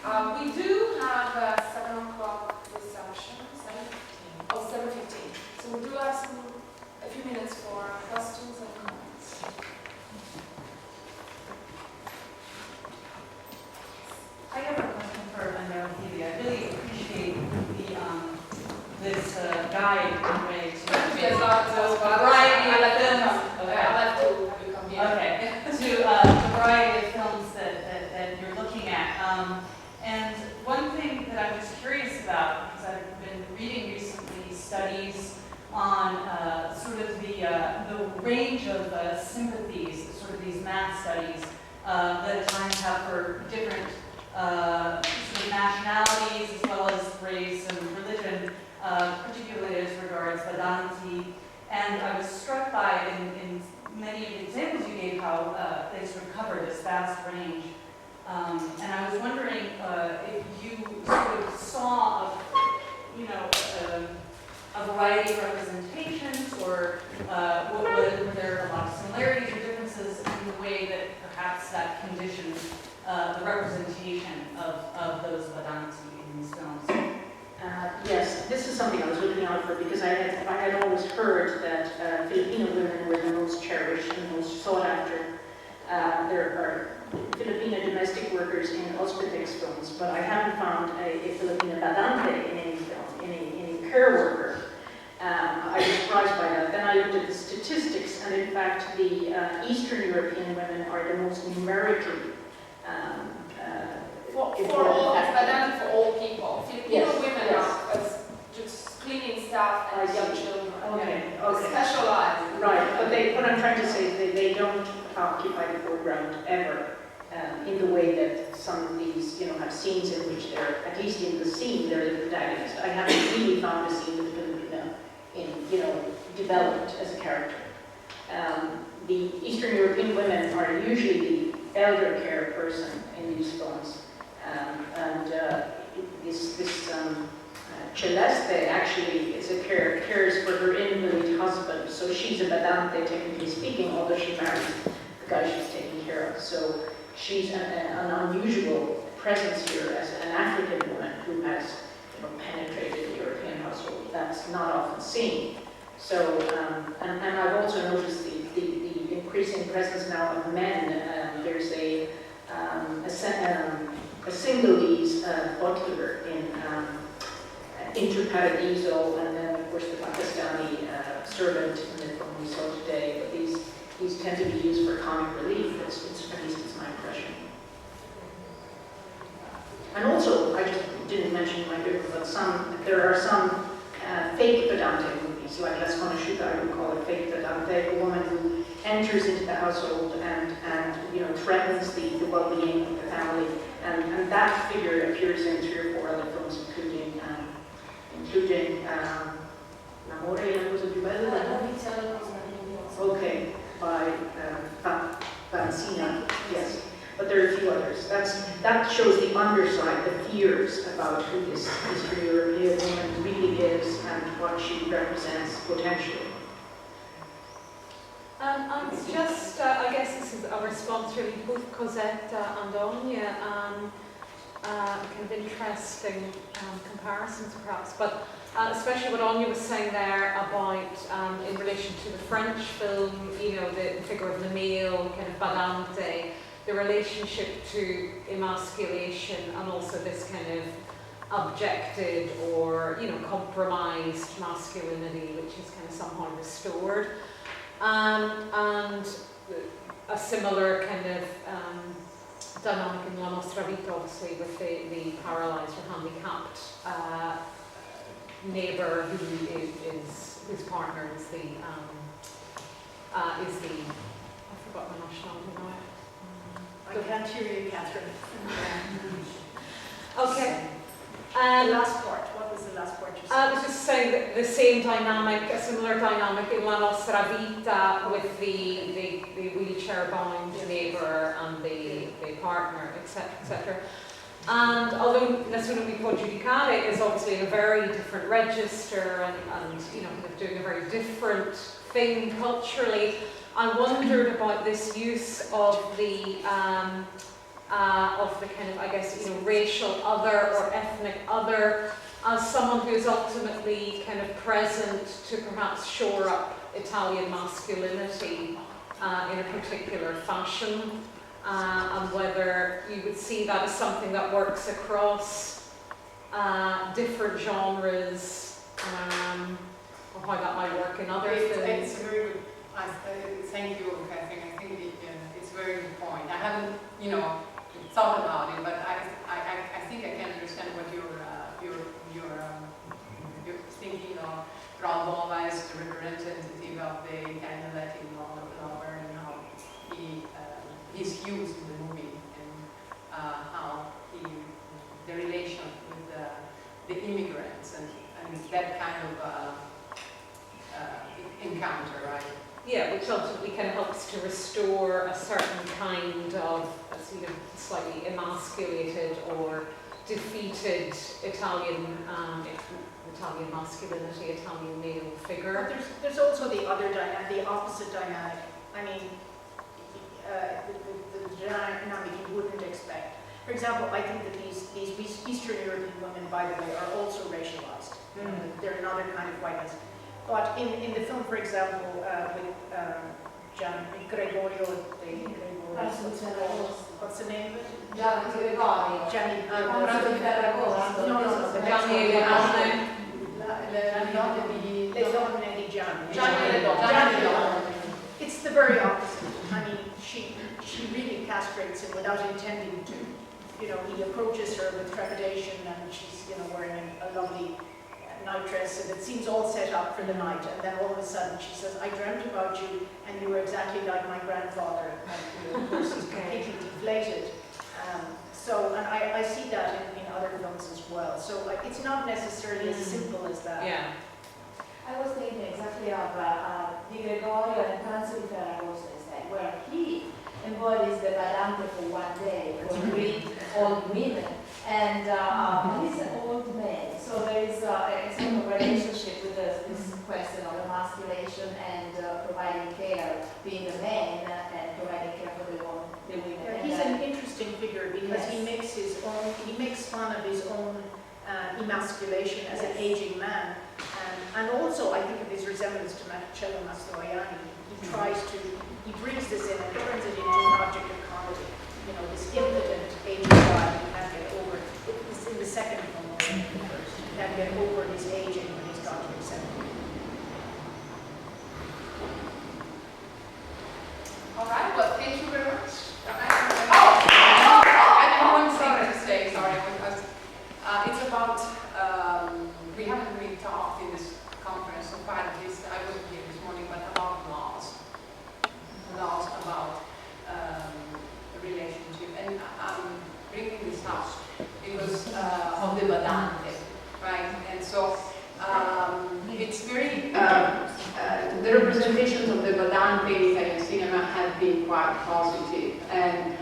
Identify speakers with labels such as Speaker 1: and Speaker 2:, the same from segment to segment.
Speaker 1: We do have a 7 o'clock reception, 7:15. Oh, 7:15. So we do have a few minutes for questions and comments.
Speaker 2: I have a question for Anthea. I really appreciate this guide in a way to
Speaker 1: Be as loud as possible.
Speaker 2: variety
Speaker 1: I
Speaker 2: of
Speaker 1: like
Speaker 2: films.
Speaker 1: I like to have you come here.
Speaker 2: Okay, to the variety of films that you're looking at. And one thing that I was curious about, because I've been reading recently studies on sort of the range of sympathies, sort of these mass studies that at times have for different sort of nationalities as well as race and religion, particularly as regards Vedanti. And I was struck by, in many of the examples you gave, how they sort of cover this vast range. And I was wondering if you sort of saw, a variety of representations, or were there a lot of similarities or differences in the way that perhaps that conditioned the representation of those Vedanti in these films?
Speaker 3: Yes, this is something I was looking out for because I had always heard that Filipino women were the most cherished and most sought after. There are Filipino domestic workers in Auspetex films, but I haven't found a Filipino Badante in any film, any care worker. I was surprised by that. Then I looked at the statistics, and in fact, the Eastern European women are the most numerically
Speaker 1: For all people. Filipino women
Speaker 3: yes.
Speaker 1: are just cleaning staff and young children.
Speaker 3: Okay.
Speaker 1: Specialized.
Speaker 3: Right, but what I'm trying to say is they don't occupy the foreground ever in the way that some of these, have scenes in which they're, at least in the scene, they're the protagonist. I haven't really found a scene with Filipino developed as a character. The Eastern European women are usually the elder care person in these films. Celeste actually is cares for her invalid husband, so she's a Badante, technically speaking, although she marries the guy she's taking care of. So she's an unusual presence here as an African woman who has penetrated the European household. That's not often seen. So, and I've also noticed the increasing presence now of men. There's a Sinhalese butler in Inter Paradiso, and then of course the Pakistani servant in the film we saw today. But these tend to be used for comic relief. At least it's my impression. And also, I just didn't mention in my paper, but there are some fake Vedante movies, like Las Conosciuta, I would call it fake Vedante, a woman who enters into the household and threatens the well-being of the family, and that figure appears in 3 or 4 other films, including L'amore e la cosa più bella. Okay, by Vanzina, yes. But there are a few others. That shows the underside, the fears about who this Eastern European woman really is and what she represents potentially.
Speaker 4: And just, I guess this is a response really both Cosette and Anya, kind of interesting comparisons perhaps, but especially what Anya was saying there about, in relation to the French film, the figure of the male, kind of Badante, the relationship to emasculation and also this kind of objected or, compromised masculinity, which is kind of somehow restored. And a similar kind of dynamic in La Nostra Vita, obviously, with the paralysed or handicapped neighbour whose partner is the I forgot my nationality now.
Speaker 5: I can't hear you, Catherine.
Speaker 4: Okay.
Speaker 5: The last part. What was the last part you said?
Speaker 4: I was just saying that the same dynamic, a similar dynamic in La Nostra Vita with the wheelchair-bound neighbour and the partner, etc., etc. And although Nessuno Mi Può Giudicare is obviously in a very different register and kind of doing a very different thing culturally, I wondered about this use of the of the kind of, I guess, racial other or ethnic other, as someone who's ultimately kind of present to perhaps shore up Italian masculinity in a particular fashion, and whether you would see that as something that works across different genres, or how that might work in other films.
Speaker 6: It's a very good, thank you, Catherine. I think it's a very good point. I haven't, thought about it, but I think I can understand what you're thinking of Ralbova as the representative of the Italian Latin lover and how he's used in the movie, and how the relation with the immigrants and that kind of encounter, right?
Speaker 4: Yeah, which ultimately kind of helps to restore a certain kind of slightly emasculated or defeated Italian masculinity, Italian male figure.
Speaker 5: But there's also the other dynamic, the opposite dynamic. I mean, the dynamic you wouldn't expect. For example, I think that these Eastern European women, by the way, are also racialized. They're another kind of whiteness. But in the film, for example, with Gregorio, what's the name of it?
Speaker 1: Gianni Gregorio.
Speaker 5: Gianni
Speaker 1: Prato di Ferragosto.
Speaker 5: No, the
Speaker 4: Gianni
Speaker 5: Le donne di Gianni.
Speaker 1: Gianni.
Speaker 5: It's the very opposite. I mean, she really castrates him without intending to. He approaches her with trepidation, and she's wearing a lovely nightdress, and it seems all set up for the night. And then all of a sudden she says, "I dreamt about you, and you were exactly like my grandfather." And of course he's completely deflated. And I see that in other films as well. So it's not necessarily as simple as that.
Speaker 4: Yeah.
Speaker 7: I was thinking exactly of Di Gregorio and Pranzo di Ferragosto instead, where he embodies the badante for one day, for three old women, and he's an old man. So there is a sort of relationship with this question of emasculation and providing care, being a man and providing care for the women.
Speaker 5: Yeah, he's an interesting figure because he makes fun of his own emasculation as an aging man. And also, I think of his resemblance to Marcello Mastroianni. He brings this in and turns it into an object of comedy. This impotent aging guy who can't get over it. It's in the second film, first. He can't get over his aging when he's got to be 70.
Speaker 6: All right, well, thank you very much. I have one thing to say, sorry, because it's about, we haven't really talked in this conference so far, at least I wasn't here this morning, but about laws about relationship. And I'm bringing this up because of the badante, right? And so it's very, the representations of the badante in Italian cinema have been quite positive. And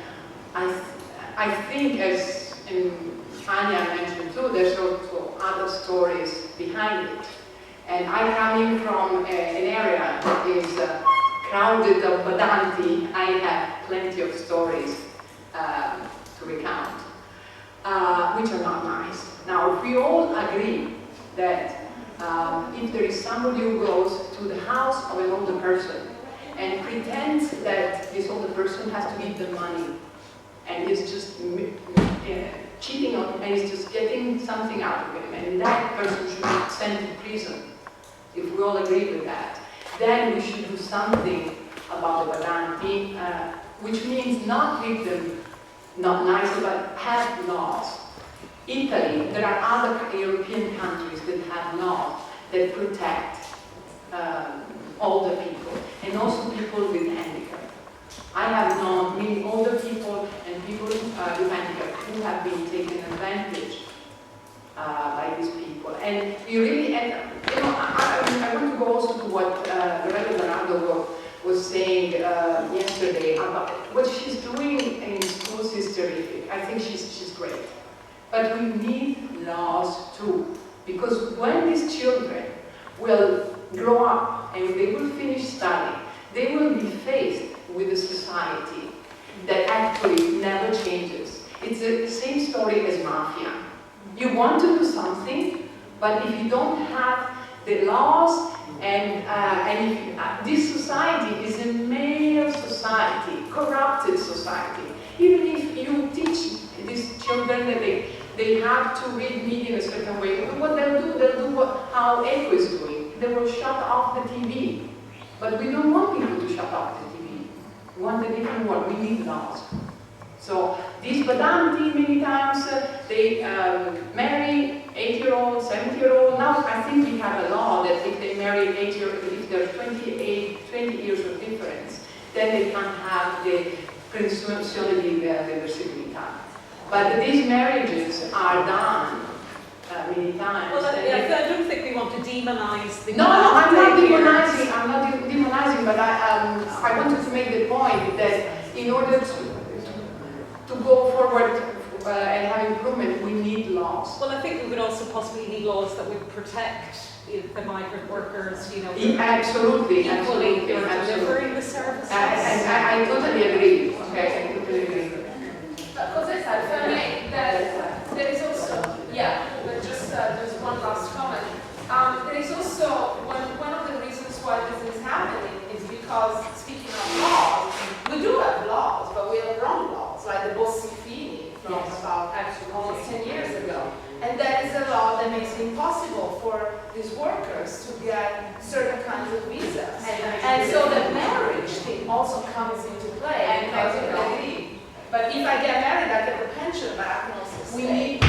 Speaker 6: I think, as Anya mentioned too, there's also other stories behind it. And I'm coming from an area that is crowded of badanti. I have plenty of stories to recount, which are not nice. Now, if we all agree that if there is somebody who goes to the house of an older person and pretends that this older person has to give them money, and is just cheating on him, and is just getting something out of him, and that person should be sent to prison, if we all agree with that, then we should do something about the badanti, which means not treat them not nicely, but have laws. Italy, there are other European countries that have laws that protect older people, and also people with handicap. I have known many older people and people with handicap who have been taken advantage by these people. And you really, I want to go also to what Loretta Bernardo was saying yesterday about what she's doing in schools is terrific. I think she's great. But we need laws too, because when these children will grow up and they will finish studying, they will be faced with a society that actually never changes. It's the same story as mafia. You want to do something, but if you don't have the laws and if, this society is a male society, corrupted society. Even if you teach these children that they have to read media in a certain way, what they'll do how Echo is doing. They will shut off the TV. But we don't want people to shut off the TV. We want a different world. We need laws. So these badanti, many times, they marry 8-year-old, 7-year-old. Now I think we have a law that if they marry 8-year-old, if there's 20 years of difference, then they can have the presunzione di reversibilità. But these marriages are done many times.
Speaker 4: Well, I don't think we want to demonize the
Speaker 6: No, I'm not
Speaker 4: here.
Speaker 6: demonizing. I'm not demonizing, but I wanted to make the point that in order to go forward and have improvement, we need laws.
Speaker 4: Well, I think we would also possibly need laws that would protect the migrant workers, you know,
Speaker 6: Absolutely,
Speaker 4: equally
Speaker 6: absolutely,
Speaker 4: who are
Speaker 6: absolutely.
Speaker 4: delivering the services.
Speaker 6: I totally agree. Okay, I totally agree.
Speaker 1: Cosetta, if I may, there is also, but just there's one last comment. There is also one of the reasons why this is happening is because, speaking of laws, we do have laws, but we have wrong laws, like the Bossi-Fini from about almost 10 years ago. And that is a law that makes it impossible for these workers to get certain kinds of visas. And so the marriage thing also comes into play. Because, but if I get married, I get the pension back. We need